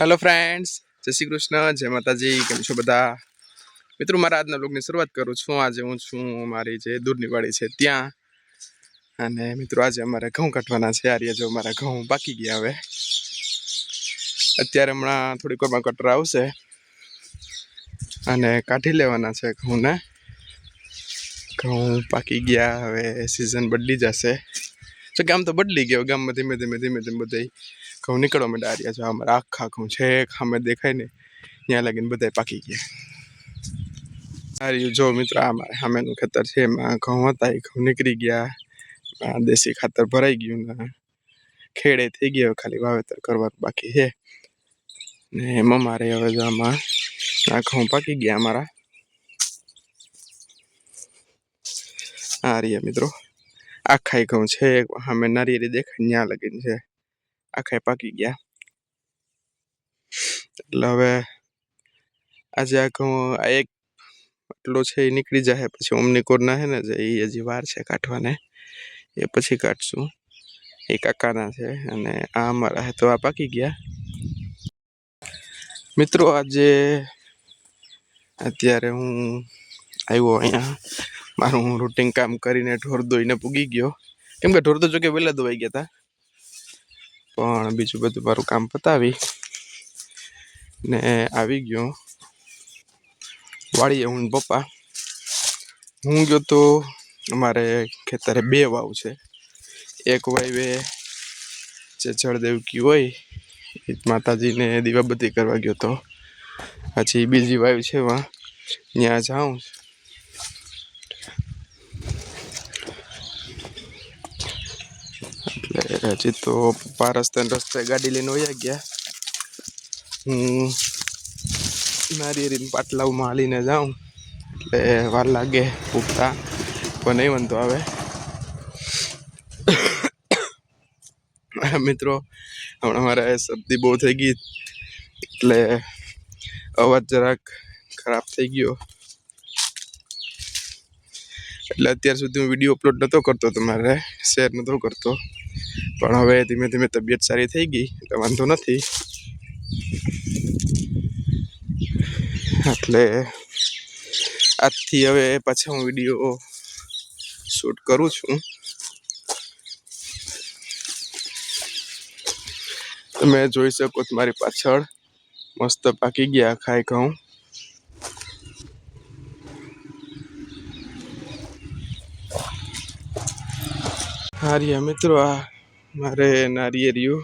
Hello friends, जय श्री कृष्ण, जय माताजी। केम छो बधा मित्रों? मारा आजना व्लॉगनी शरूआत करूँ छूँ। आज हूँ छूँ मारी जे दूधनी वाड़ी छे त्यां। अने मित्रों आज अमारे घऊं काढवाना छे। आ रह्या जो अमारा घऊं पाकी गया हवे। अत्यारे हमणां थोड़ीक वारमां कटर आवशे अने काढी लेवाना छे घऊंने। घऊं पाकी गया हवे, सीजन बदली जशे। तो गाम तो बदली गयो, गाम में धीमे धीमे बधाय घऊं निकळवा मांड्या। आ रह्या जो अमारा आखा घऊं छेक सामे देखाय ने ત્યાં લગીને બધાય પાકી ગયા। આ રહ્યું જો મિત્ર, આ મારે સામેનું ખેતર છે, એમાં ઘઉં હતા, એ ઘઉં નીકળી ગયા। દેશી ખાતર ભરાઈ ગયું ને ખેડે થઈ ગયો, ખાલી વાવેતર કરવાનું બાકી છે। ને એમાં મારે હવે જો આમાં આ ઘઉં પાકી ગયા અમારા। આ રહ્યા મિત્રો, આખાય ઘઉં છે, સામે નારિયેળી દેખાય ત્યાં લગીને છે, આખાય પાકી ગયા। એટલે હવે આજે આ ઘઉં આ એક આટલો છે એ નીકળી જાય, પછી ઓમની કોરના છે ને જે એ હજી વાર છે કાઢવાને, એ પછી કાઢશું। એ કાકાના છે અને આ અમારા છે, તો આ પાકી ગયા। મિત્રો આજે અત્યારે હું આવ્યો અહીંયા, મારું રૂટીન કામ કરીને ઢોર દોઈને પૂગી ગયો। કેમ કે ઢોર તો જો કે વહેલા દોવાઈ ગયા હતા, પણ બીજું બધું મારું કામ પતાવી ને આવી ગયો વાડીએ। હું પપ્પા હું ગયો તો અમારે ખેતરે બે વાવ છે। એક વાવે જે જળદેવકી હોય એ માતાજીને દીવાબત્તી કરવા ગયો તો, પછી બીજી વાવ છે ત્યાં જાઉં। એટલે હજી તો પપ્પા રસ્તે ગાડી લઈને વયા ગયા। હું નારિયેળીના પાટલામાં હાલીને જાઉં એટલે વાર લાગે પૂગતા, પણ નહીં વાંધો આવે। મિત્રો હમણાં મારે શરદી બહુ થઈ ગઈ એટલે અવાજ જરાક ખરાબ થઈ ગયો, એટલે અત્યાર સુધી હું વિડીયો અપલોડ નહોતો કરતો, તમારે શેર નહોતો કરતો, પણ હવે ધીમે ધીમે તબિયત સારી થઈ ગઈ એટલે વાંધો નથી। એટલે આજથી હવે પાછા હું વિડીયો શૂટ કરું છું। તમે જોઈ શકો છો મારી પાછળ મસ્ત પાકી ગયા ખાય ઘઉં। હારિયા મિત્રો, આ મારે નારિયેળિયું,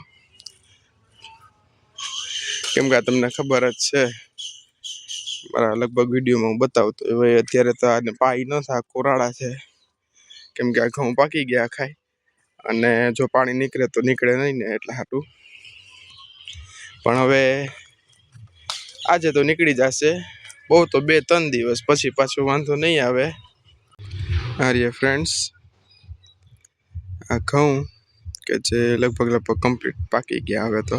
કેમ કે તમને ખબર જ છે, મારા લગભગ વિડીયોમાં હું બતાવતો હવે અત્યારે તો આને પાઈ ન થાય, કોરાળા છે, કેમ કે આ ઘઉં પાકી ગયા ખાય, અને જો પાણી નીકળે તો નીકળે નહીં ને એટલે હાટું। પણ હવે આજે તો નીકળી જશે, બહુ તો 2-3 દિવસ પછી પાછો વાંધો નહીં આવે। હારિયા ફ્રેન્ડ્સ, આ ઘઉં કે જે લગભગ કમ્પ્લીટ પાકી ગયા। હવે તો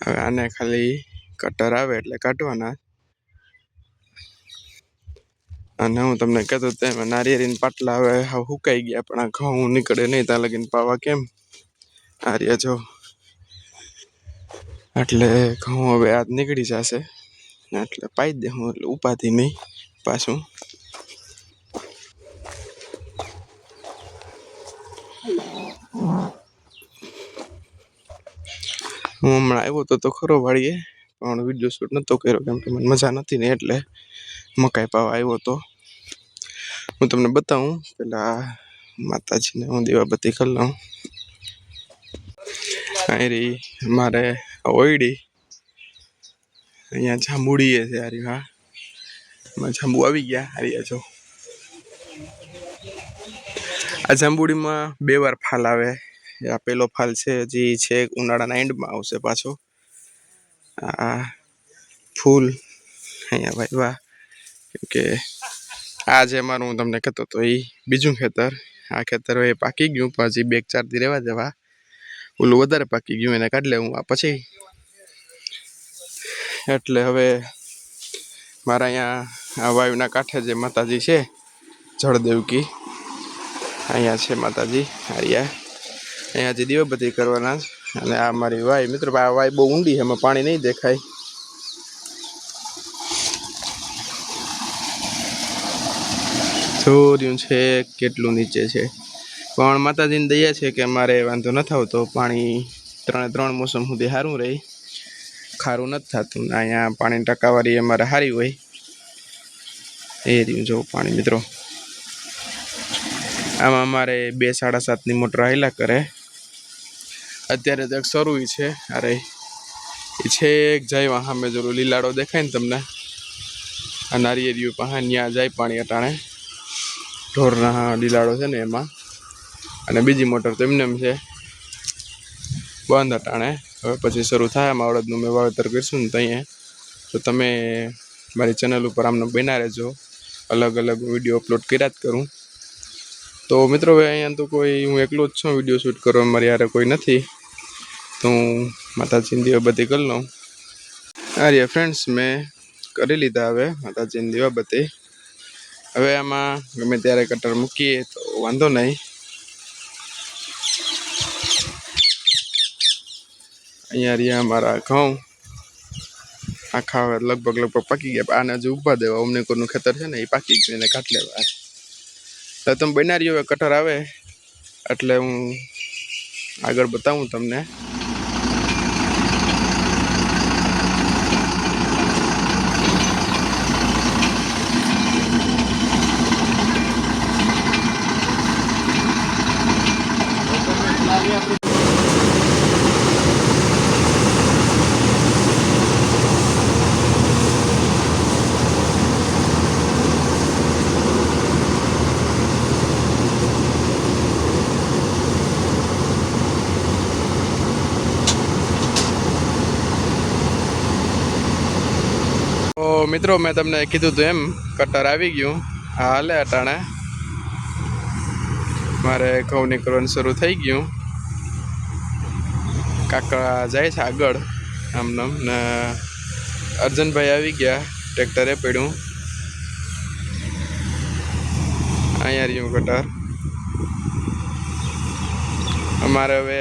હવે આને ખાલી કટર આવે એટલે કાઢવાના। અને હું તમને કહેતો તેમ નારિયેળીના પાટલા હવે સુકાઈ ગયા, પણ આ ઘઉં નીકળે નહીં ત્યાં લગીને પાવા કેમ? આ રહ્યા જો, એટલે ઘઉં હવે આજ નીકળી જશે એટલે પાઈ દે હું, એટલે ઉપાધિ નહીં પાછું। હું હમણાં આવ્યો તો ખરો વાળીએ, પણ વિડીયો શૂટ નહોતો કર્યો કેમ કે મને મજા નથી ને, એટલે મકાઈ પાવા આવ્યો તો। હું તમને બતાવું પેલા માતાજીને હું દીવાબત્તી કરી લઉં। અહીં રહી મારે ઓયડી, અહીંયા જાંબુડી છે। હારી હા, એમાં જાંબુ આવી ગયા। હારી જો, આ જાંબુડીમાં 2 વાર ફાલ આવે। આ પેલો ફાલ છે હજી છે ઉનાળાના એન્ડમાં આવશે પાછો। આ ફૂલ અહીંયા ભાઈ વાહ, કેમ કે આ જે મારું હું તમને કહેતો તો એ બીજું ખેતર। આ ખેતર હવે પાકી ગયું, પછી 2-4 દી રહેવા દેવા, ઓલું વધારે પાકી ગયું એને કાઢી લેવું આ પછી। એટલે હવે મારા અહીંયા આ વાયુના કાંઠે જે માતાજી છે જળદેવકી, અહીંયા છે માતાજી। હારિયા અહીંયા જે દીવાબત્તી કરવાના અને આ મારી વાય મિત્રો, આ વાય બહુ ઊંડી છે, એમાં પાણી નહીં દેખાય. જોર્યું છે કેટલું નીચે છે, પણ માતાજીની દયા છે કે અમારે વાંધો નથી આવતો. પાણી 3 મોસમ સુધી સારું રહે, ખારું નથી થતું. અહીંયા પાણીની ટકાવારી અમારે સારી હોય. એ રહ્યું જો પાણી મિત્રો. આમાં અમારે 2-7.5ની મોટર હાલ્યા કરે. અત્યારે તો એક શરૂ છે. અરે એ છે એક જાય સામે જો લીલાડો દેખાય ને તમને, આ નારિયેરિયું પાસે ત્યાં જાય પાણી અટાણે. ઢોરના લીલાડો છે ને એમાં. અને બીજી મોટર તો એમને એમ છે બંધ અટાણે. હવે પછી શરૂ થાય. આમાં અડદનું મેં વાવેતર કરીશું ને ત્યાં. તો તમે મારી ચેનલ ઉપર આમને બના રહેજો. અલગ અલગ વિડીયો અપલોડ કર્યા જ કરું. તો મિત્રો હવે અહીંયા તો કોઈ, હું એકલો જ છું વિડીયો શૂટ કરવા, મારી યારે કોઈ નથી. તો હું માતાજીની દીવાબત્તી કરી લઉં. અરે ફ્રેન્ડ્સ, મેં કરી લીધા હવે માતાજીની દીવાબત્તી. હવે આમાં ગમે ત્યારે કટર મૂકીએ તો વાંધો નહીં. અહીંયા રહ્યા અમારા ઘઉં આખા લગભગ પાકી ગયા. આને હજુ ઊભા દેવા. અમને કોઈનું ખેતર છે ને એ પાકી ગયું, એને કાઢ લેવા. એટલે તમે બનાવી હવે કટર આવે એટલે હું આગળ બતાવું તમને. તો મિત્રો મેં તમને કીધું હતું એમ, કટર આવી ગયું. હા હાલે અટાણે મારે ઘઉં નીકળવાનું શરૂ થઈ ગયું. કાકા જાય છે આગળ આમ ને અર્જનભાઈ આવી ગયા. ટ્રેક્ટરે પડ્યું. અહીંયા રહ્યું કટર. અમારે હવે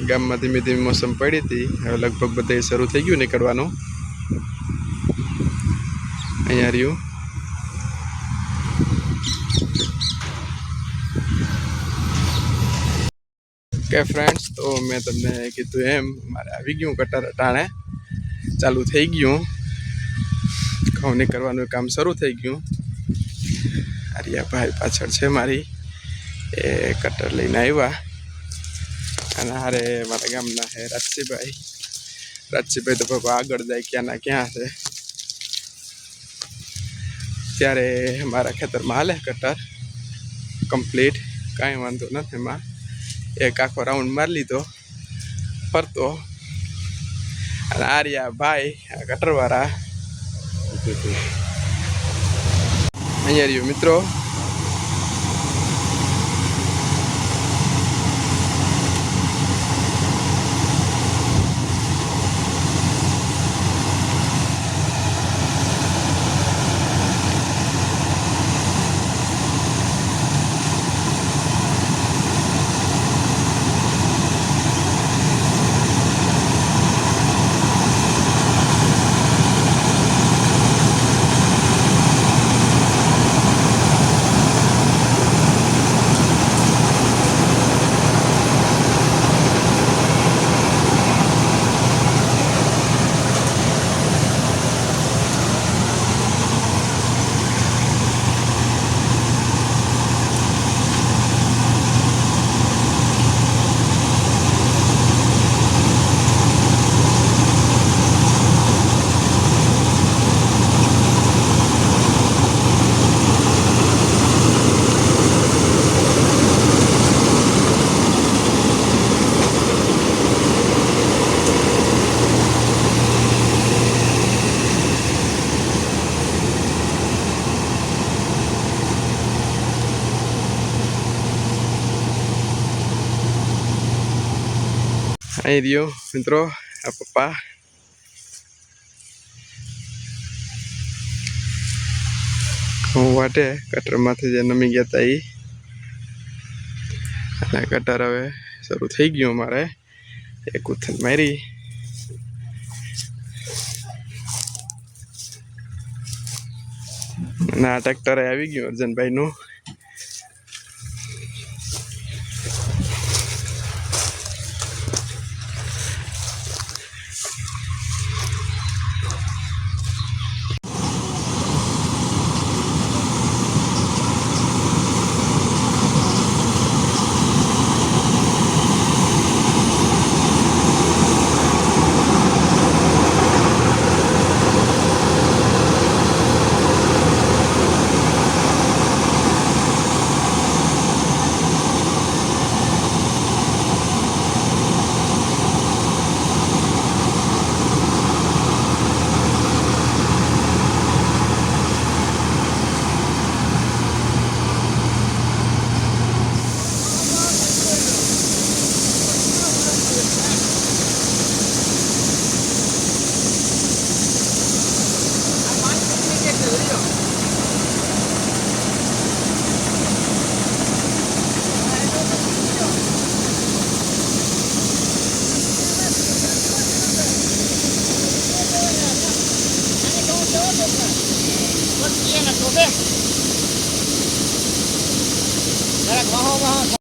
ગામમાં ધીમે ધીમે મોસમ પડી હતી. હવે લગભગ બધે શરૂ થઈ ગયું નીકળવાનું. અહીંયા રહ્યું. કે ફ્રેન્ડ્સ, તો મેં તમને કીધું એમ મારે આવી ગયું કટર અટાણે ચાલુ થઈ ગયું. ઘઉં નીકળવાનું કામ શરૂ થઈ ગયું. આર્યા ભાઈ પાછળ છે મારી, એ કટર લઈને આવ્યા. અને હારે મારા ગામના હે રાજસીભાઈ. રાજસીભાઈ તો બાબા આગળ જાય ક્યાંના ક્યાં છે. ત્યારે મારા ખેતરમાં હાલે કટર કમ્પ્લીટ, કાંઈ વાંધો નથી એમાં. એક આખો રાઉન્ડ મારી લીધો ફરતો. અને આર્યા ભાઈ આ કટરવાળા અહીંયા રહ્યું મિત્રો. અહીં રહ્યો મિત્રો આ પપ્પા. ઘઉં વાટે કટરમાંથી જે નમી ગયા હતા એ. અને કટર હવે શરૂ થઈ ગયું અમારે. એક ઉથલ મારી. ના ટ્રેક્ટર આવી ગયું અર્જનભાઈ નું. Waho